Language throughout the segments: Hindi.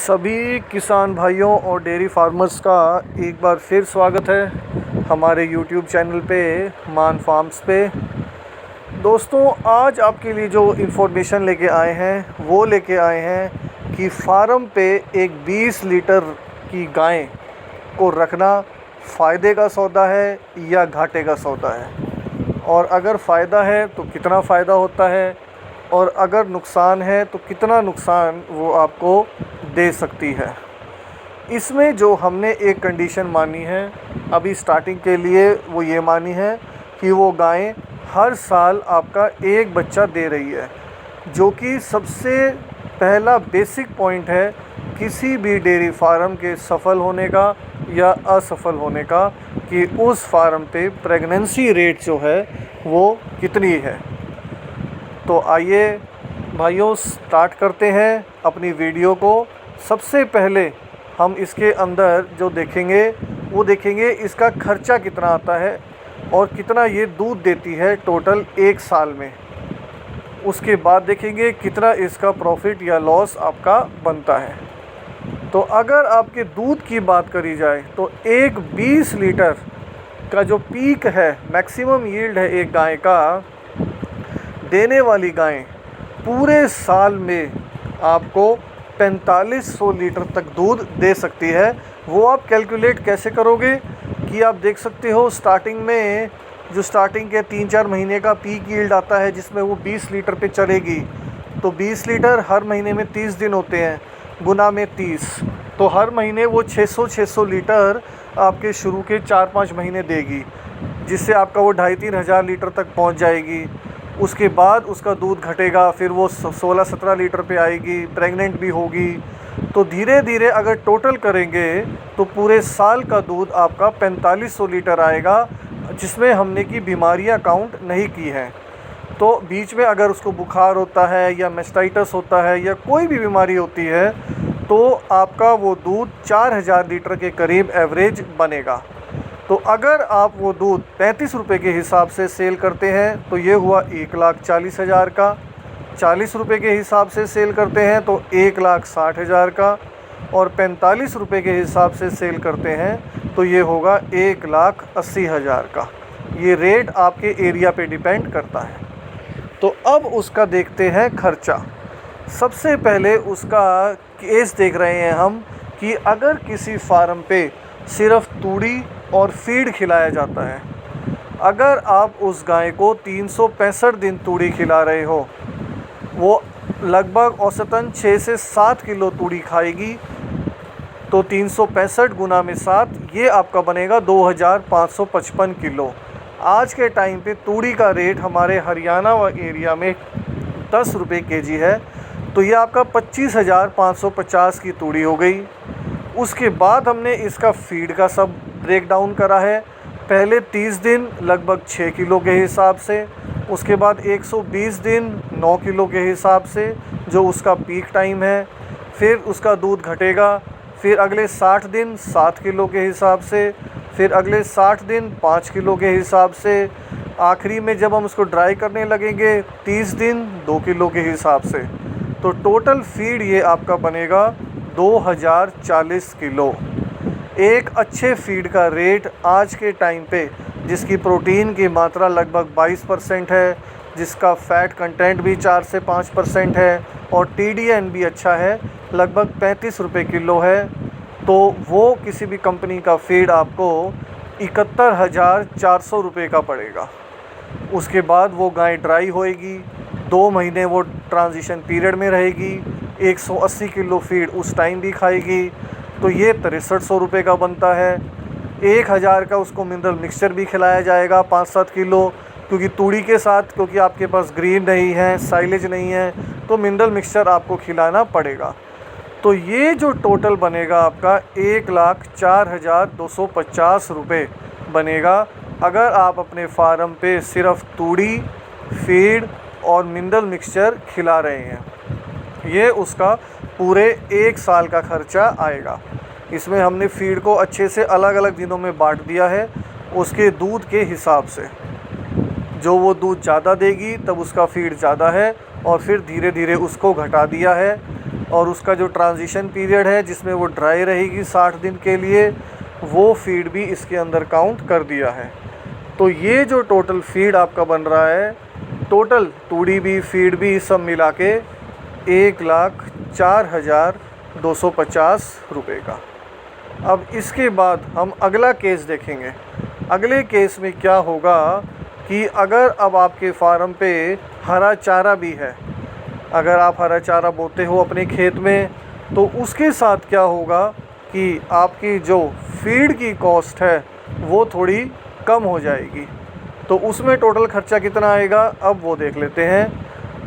सभी किसान भाइयों और डेयरी फार्मर्स का एक बार फिर स्वागत है हमारे YouTube चैनल पे मान फार्म्स पे। दोस्तों, आज आपके लिए जो इन्फॉर्मेशन लेके आए हैं वो लेके आए हैं कि फार्म पे एक 20 लीटर की गाय को रखना फ़ायदे का सौदा है या घाटे का सौदा है, और अगर फ़ायदा है तो कितना फ़ायदा होता है, और अगर नुकसान है तो कितना नुकसान वो आपको दे सकती है। इसमें जो हमने एक कंडीशन मानी है अभी स्टार्टिंग के लिए, वो ये मानी है कि वो गाय हर साल आपका एक बच्चा दे रही है, जो कि सबसे पहला बेसिक पॉइंट है किसी भी डेयरी फार्म के सफल होने का या असफल होने का, कि उस फार्म पे प्रेगनेंसी रेट जो है वो कितनी है। तो आइए भाइयों, स्टार्ट करते हैं अपनी वीडियो को। सबसे पहले हम इसके अंदर जो देखेंगे वो देखेंगे इसका खर्चा कितना आता है और कितना ये दूध देती है टोटल एक साल में। उसके बाद देखेंगे कितना इसका प्रॉफिट या लॉस आपका बनता है। तो अगर आपके दूध की बात करी जाए तो एक 20 लीटर का जो पीक है, मैक्सिमम यील्ड है एक गाय का, देने वाली गाय पूरे साल में आपको 4500 लीटर तक दूध दे सकती है। वो आप कैलकुलेट कैसे करोगे कि आप देख सकते हो स्टार्टिंग में जो स्टार्टिंग के 3-4 महीने का पीक यील्ड आता है जिसमें वो 20 लीटर पे चलेगी, तो 20 लीटर हर महीने में 30 दिन होते हैं, गुना में 30, तो हर महीने वो 600 लीटर आपके शुरू के 4-5 महीने देगी, जिससे आपका वो 2,500-3 हज़ार लीटर तक पहुंच जाएगी। उसके बाद उसका दूध घटेगा, फिर वो 16-17 लीटर पे आएगी, प्रेग्नेंट भी होगी। तो धीरे धीरे अगर टोटल करेंगे तो पूरे साल का दूध आपका 4500 लीटर आएगा, जिसमें हमने की बीमारियां काउंट नहीं की हैं। तो बीच में अगर उसको बुखार होता है या मेस्टाइटिस होता है या कोई भी बीमारी होती है तो आपका वो दूध 4000 लीटर के करीब एवरेज बनेगा। तो अगर आप वो दूध 35 रुपये के हिसाब से सेल करते हैं तो ये हुआ 1,40,000 का, 40 रुपये के हिसाब से सेल करते हैं तो 1,60,000 का, और 45 रुपये के हिसाब से सेल करते हैं तो ये होगा 1,80,000 का। ये रेट आपके एरिया पे डिपेंड करता है। तो अब उसका देखते हैं खर्चा। सबसे पहले उसका केस देख रहे हैं हम कि अगर किसी फार्म पे सिर्फ तूड़ी और फीड खिलाया जाता है, अगर आप उस गाय को 365 दिन तूड़ी खिला रहे हो, वो लगभग औसतन 6 से 7 किलो तूड़ी खाएगी, तो 365 गुना में 7, ये आपका बनेगा 2555 किलो। आज के टाइम पे तूड़ी का रेट हमारे हरियाणा व एरिया में 10 रुपये केजी है, तो ये आपका 25,550 की तूड़ी हो गई। उसके बाद हमने इसका फीड का सब ब्रेक डाउन करा है। पहले 30 दिन लगभग 6 किलो के हिसाब से, उसके बाद 120 दिन 9 किलो के हिसाब से जो उसका पीक टाइम है, फिर उसका दूध घटेगा, फिर अगले 60 दिन 7 किलो के हिसाब से, फिर अगले 60 दिन 5 किलो के हिसाब से, आखिरी में जब हम उसको ड्राई करने लगेंगे 30 दिन 2 किलो के हिसाब से। तो टोटल फीड ये आपका बनेगा 2040 किलो। एक अच्छे फीड का रेट आज के टाइम पे, जिसकी प्रोटीन की मात्रा लगभग 22% है, जिसका फ़ैट कंटेंट भी 4 से 5% है, और TDN भी अच्छा है, लगभग 35 रुपये किलो है। तो वो किसी भी कंपनी का फीड आपको 71,400 रुपये का पड़ेगा। उसके बाद वो गाय ड्राई होएगी, 2 महीने वो ट्रांजिशन पीरियड में रहेगी, 180 किलो फीड उस टाइम भी खाएगी, तो ये 6300 रुपये का बनता है। 1000 का उसको मिनरल मिक्सचर भी खिलाया जाएगा 5-7 किलो, क्योंकि तूड़ी के साथ, क्योंकि आपके पास ग्रीन नहीं है, साइलेज नहीं है, तो मिनरल मिक्सचर आपको खिलाना पड़ेगा। तो ये जो टोटल बनेगा आपका 1,04,250 रुपये बनेगा, अगर आप अपने फार्म पे सिर्फ तूड़ी, फीड और मिनरल मिक्सचर खिला रहे हैं। ये उसका पूरे एक साल का खर्चा आएगा। इसमें हमने फीड को अच्छे से अलग अलग दिनों में बांट दिया है उसके दूध के हिसाब से। जो वो दूध ज़्यादा देगी तब उसका फीड ज़्यादा है, और फिर धीरे धीरे उसको घटा दिया है। और उसका जो ट्रांजिशन पीरियड है जिसमें वो ड्राई रहेगी 60 दिन के लिए, वो फीड भी इसके अंदर काउंट कर दिया है। तो ये जो टोटल फीड आपका बन रहा है, टोटल तूड़ी भी फीड भी सब मिला के 1,04,250 रुपये का। अब इसके बाद हम अगला केस देखेंगे। अगले केस में क्या होगा कि अगर अब आपके फार्म पे हरा चारा भी है, अगर आप हरा चारा बोते हो अपने खेत में, तो उसके साथ क्या होगा कि आपकी जो फीड की कॉस्ट है वो थोड़ी कम हो जाएगी। तो उसमें टोटल खर्चा कितना आएगा अब वो देख लेते हैं।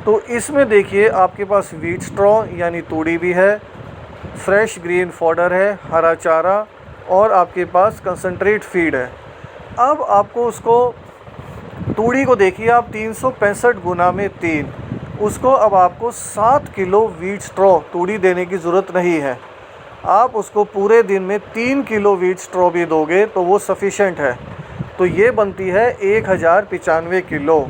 तो इसमें देखिए आपके पास वीट स्ट्रॉ यानी तूड़ी भी है, फ्रेश ग्रीन फॉडर है, हरा चारा, और आपके पास कंसंट्रेट फीड है। अब आपको उसको तूड़ी को देखिए आप 365 गुना में 3, उसको अब आपको 7 किलो वीट स्ट्रॉ तूड़ी देने की ज़रूरत नहीं है। आप उसको पूरे दिन में 3 किलो वीट स्ट्रॉ भी दोगे तो वो सफिशेंट है। तो ये बनती है 1095 किलो,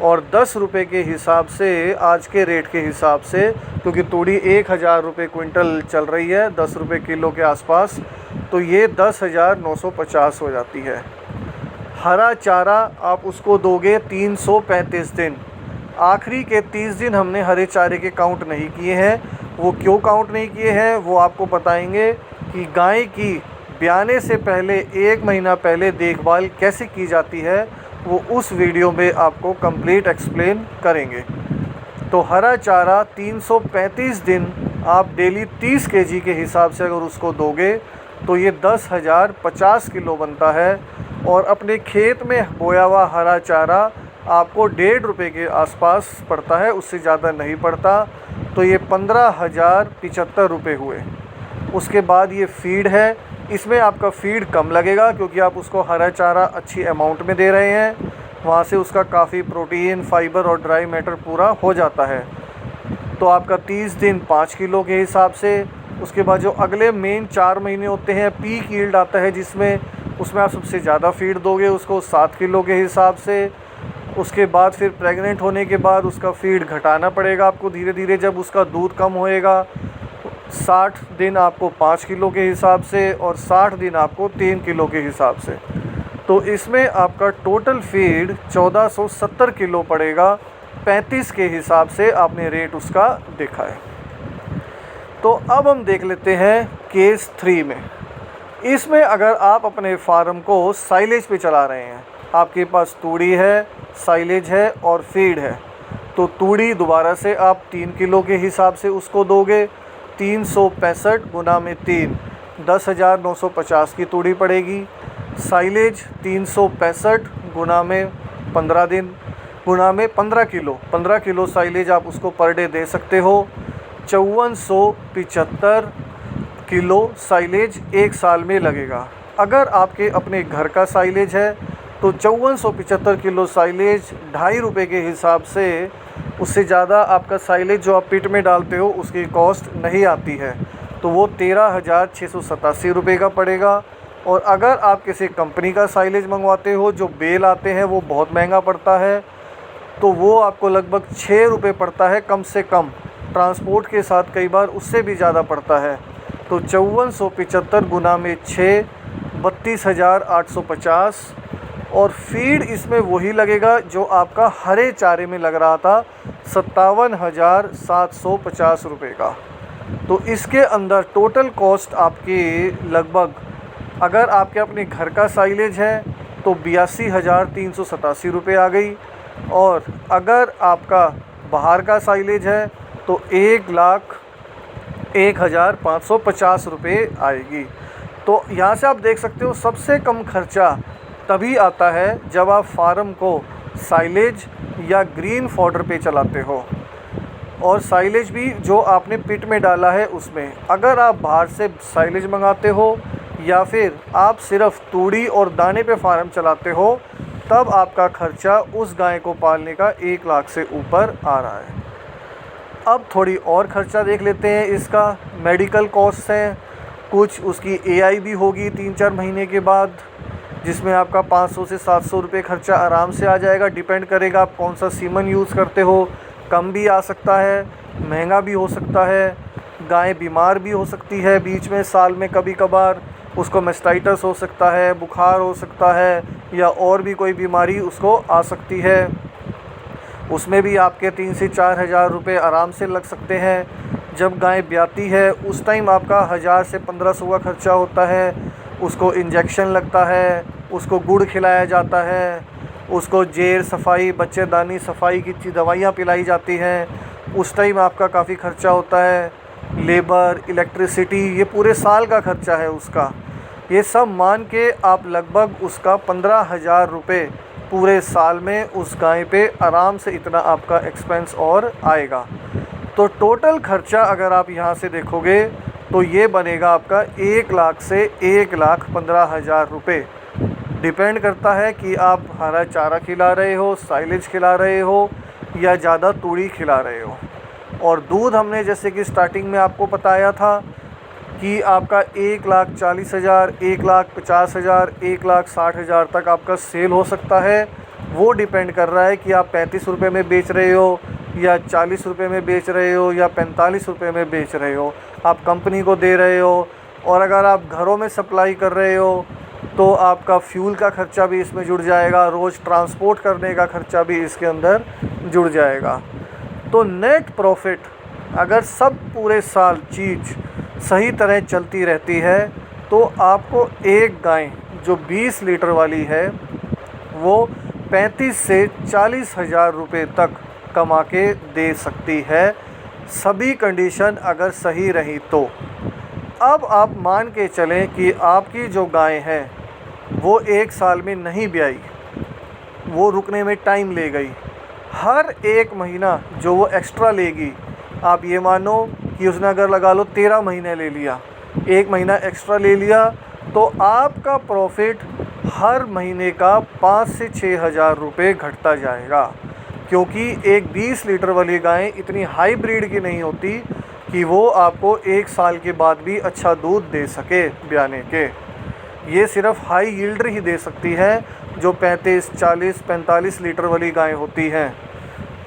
और 10 रुपये के हिसाब से, आज के रेट के हिसाब से, क्योंकि तूड़ी 1000 रुपये क्विंटल चल रही है 10 रुपये किलो के आसपास, तो ये 10,950 हो जाती है। हरा चारा आप उसको दोगे 335 दिन। आखिरी के 30 दिन हमने हरे चारे के काउंट नहीं किए हैं। वो क्यों काउंट नहीं किए हैं वो आपको बताएंगे कि गाय की ब्याने से पहले 1 महीना पहले देखभाल कैसे की जाती है, वो उस वीडियो में आपको कंप्लीट एक्सप्लेन करेंगे। तो हरा चारा 335 दिन आप डेली 30 केजी के हिसाब से अगर उसको दोगे तो ये 10,050 किलो बनता है। और अपने खेत में बोया हुआ हरा चारा आपको 1.5 रुपये के आसपास पड़ता है, उससे ज़्यादा नहीं पड़ता। तो ये 15,075 रुपये हुए। उसके बाद ये फीड है, इसमें आपका फ़ीड कम लगेगा क्योंकि आप उसको हरा चारा अच्छी अमाउंट में दे रहे हैं, वहाँ से उसका काफ़ी प्रोटीन, फाइबर और ड्राई मैटर पूरा हो जाता है। तो आपका 30 दिन 5 किलो के हिसाब से। उसके बाद जो अगले मेन 4 महीने होते हैं, पीक यील्ड आता है जिसमें, उसमें आप सबसे ज़्यादा फीड दोगे उसको 7 किलो के हिसाब से। उसके बाद फिर प्रेग्नेंट होने के बाद उसका फीड घटाना पड़ेगा आपको धीरे धीरे, जब उसका दूध कम होएगा। 60 दिन आपको 5 किलो के हिसाब से और 60 दिन आपको 3 किलो के हिसाब से। तो इसमें आपका टोटल फीड 1470 किलो पड़ेगा 35 के हिसाब से, आपने रेट उसका देखा है। तो अब हम देख लेते हैं केस 3 में। इसमें अगर आप अपने फार्म को साइलेज पे चला रहे हैं, आपके पास तूड़ी है, साइलेज है और फीड है, तो तूड़ी दोबारा से आप 3 किलो के हिसाब से उसको दोगे। 365 गुना में 3, 10,950 की तूड़ी पड़ेगी। साइलेज 365 गुना में 15 दिन, गुना में 15 किलो, 15 किलो साइलेज आप उसको पर डे दे सकते हो। 5475 किलो साइलेज 1 साल में लगेगा। अगर आपके अपने घर का साइलेज है तो 5475 किलो साइलेज 2.5 रुपये के हिसाब से, उससे ज़्यादा आपका साइलेज जो आप पिट में डालते हो उसकी कॉस्ट नहीं आती है, तो वो 13,687 रुपये का पड़ेगा। और अगर आप किसी कंपनी का साइलेज मंगवाते हो, जो बेल आते हैं वो बहुत महंगा पड़ता है, तो वो आपको लगभग 6 रुपये पड़ता है कम से कम, ट्रांसपोर्ट के साथ कई बार उससे भी ज़्यादा पड़ता है। तो 5475 गुना में 6, 32,850। और फीड इसमें वही लगेगा जो आपका हरे चारे में लग रहा था, 57,750 रुपये का। तो इसके अंदर टोटल कॉस्ट आपकी लगभग, अगर आपके अपने घर का साइलेज है तो 82,387 रुपये आ गई, और अगर आपका बाहर का साइलेज है तो 1,01,550 रुपये आएगी। तो यहाँ से आप देख सकते हो सबसे कम खर्चा तभी आता है जब आप फार्म को साइलेज या ग्रीन फॉडर पे चलाते हो, और साइलेज भी जो आपने पिट में डाला है उसमें। अगर आप बाहर से साइलेज मंगाते हो या फिर आप सिर्फ तूड़ी और दाने पे फार्म चलाते हो, तब आपका खर्चा उस गाय को पालने का 1 लाख से ऊपर आ रहा है। अब थोड़ी और खर्चा देख लेते हैं इसका। मेडिकल कॉस्ट हैं, कुछ उसकी एआई भी होगी 3-4 महीने के बाद, जिसमें आपका 500 से 700 रुपये खर्चा आराम से आ जाएगा। डिपेंड करेगा आप कौन सा सीमन यूज़ करते हो, कम भी आ सकता है, महंगा भी हो सकता है। गाय बीमार भी हो सकती है बीच में, साल में कभी कभार उसको मैस्टाइटिस हो सकता है, बुखार हो सकता है, या और भी कोई बीमारी उसको आ सकती है। उसमें भी आपके 3 से 4 हज़ार रुपये आराम से लग सकते हैं। जब गाय ब्याती है उस टाइम आपका 1000 से 1500 का खर्चा होता है। उसको इंजेक्शन लगता है, उसको गुड़ खिलाया जाता है, उसको जेर सफाई, बच्चेदानी सफाई की दवाइयाँ पिलाई जाती हैं। उस टाइम आपका काफ़ी खर्चा होता है। लेबर, इलेक्ट्रिसिटी, ये पूरे साल का खर्चा है उसका। ये सब मान के आप लगभग उसका 15,000 रुपये पूरे साल में उस गाय पे आराम से इतना आपका एक्सपेंस और आएगा। तो टोटल खर्चा अगर आप यहाँ से देखोगे तो ये बनेगा आपका 1 लाख से 1,15,000 रुपये। डिपेंड करता है कि आप हरा चारा खिला रहे हो, साइलेज खिला रहे हो, या ज़्यादा तूड़ी खिला रहे हो। और दूध हमने जैसे कि स्टार्टिंग में आपको बताया था कि आपका 1,40,000, 1,50,000, 1,60,000 तक आपका सेल हो सकता है। वो डिपेंड कर रहा है कि आप 35 रुपये में बेच रहे हो, या 40 रुपये में बेच रहे हो, या 45 रुपये में बेच रहे हो, आप कंपनी को दे रहे हो। और अगर आप घरों में सप्लाई कर रहे हो तो आपका फ्यूल का खर्चा भी इसमें जुड़ जाएगा, रोज़ ट्रांसपोर्ट करने का खर्चा भी इसके अंदर जुड़ जाएगा। तो नेट प्रॉफिट अगर सब पूरे साल चीज़ सही तरह चलती रहती है तो आपको एक गाय जो 20 लीटर वाली है वो 35 से 40 हज़ार रुपये तक कमा के दे सकती है, सभी कंडीशन अगर सही रही तो। अब आप मान के चलें कि आपकी जो गाय है वो 1 साल में नहीं ब्याई, वो रुकने में टाइम ले गई। हर 1 महीना जो वो एक्स्ट्रा लेगी, आप ये मानो कि उसने अगर लगा लो 13 महीने ले लिया, 1 महीना एक्स्ट्रा ले लिया, तो आपका प्रॉफिट हर महीने का 5 से 6 हज़ार रुपये घटता जाएगा। क्योंकि एक 20 लीटर वाली गाय इतनी हाई ब्रीड की नहीं होती कि वो आपको 1 साल के बाद भी अच्छा दूध दे सके ब्याने के। ये सिर्फ हाई यील्डर ही दे सकती है जो 35, 40, 45 लीटर वाली गाय होती हैं।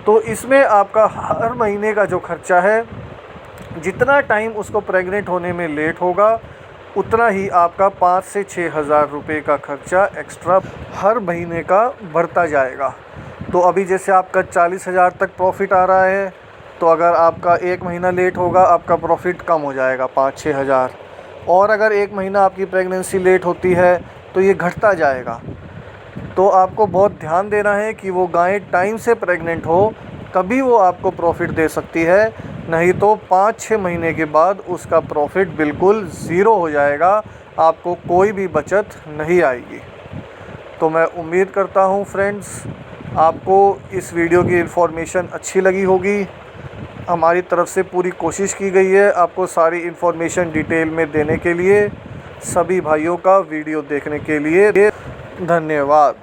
तो इसमें आपका हर महीने का जो खर्चा है, जितना टाइम उसको प्रेग्नेंट होने में लेट होगा उतना ही आपका 5 से 6 हज़ार रुपये का खर्चा एक्स्ट्रा हर महीने का बढ़ता जाएगा। तो अभी जैसे आपका 40 हज़ार तक प्रॉफिट आ रहा है, तो अगर आपका 1 महीना लेट होगा आपका प्रॉफिट कम हो जाएगा 5-6 हज़ार। और अगर 1 महीना आपकी प्रेगनेंसी लेट होती है तो ये घटता जाएगा। तो आपको बहुत ध्यान देना है कि वो गाय टाइम से प्रेग्नेंट हो, तभी वो आपको प्रॉफिट दे सकती है, नहीं तो 5-6 महीने के बाद उसका प्रॉफिट बिल्कुल ज़ीरो हो जाएगा, आपको कोई भी बचत नहीं आएगी। तो मैं उम्मीद करता हूँ फ्रेंड्स आपको इस वीडियो की इन्फॉर्मेशन अच्छी लगी होगी। हमारी तरफ से पूरी कोशिश की गई है आपको सारी इन्फॉर्मेशन डिटेल में देने के लिए। सभी भाइयों का वीडियो देखने के लिए धन्यवाद।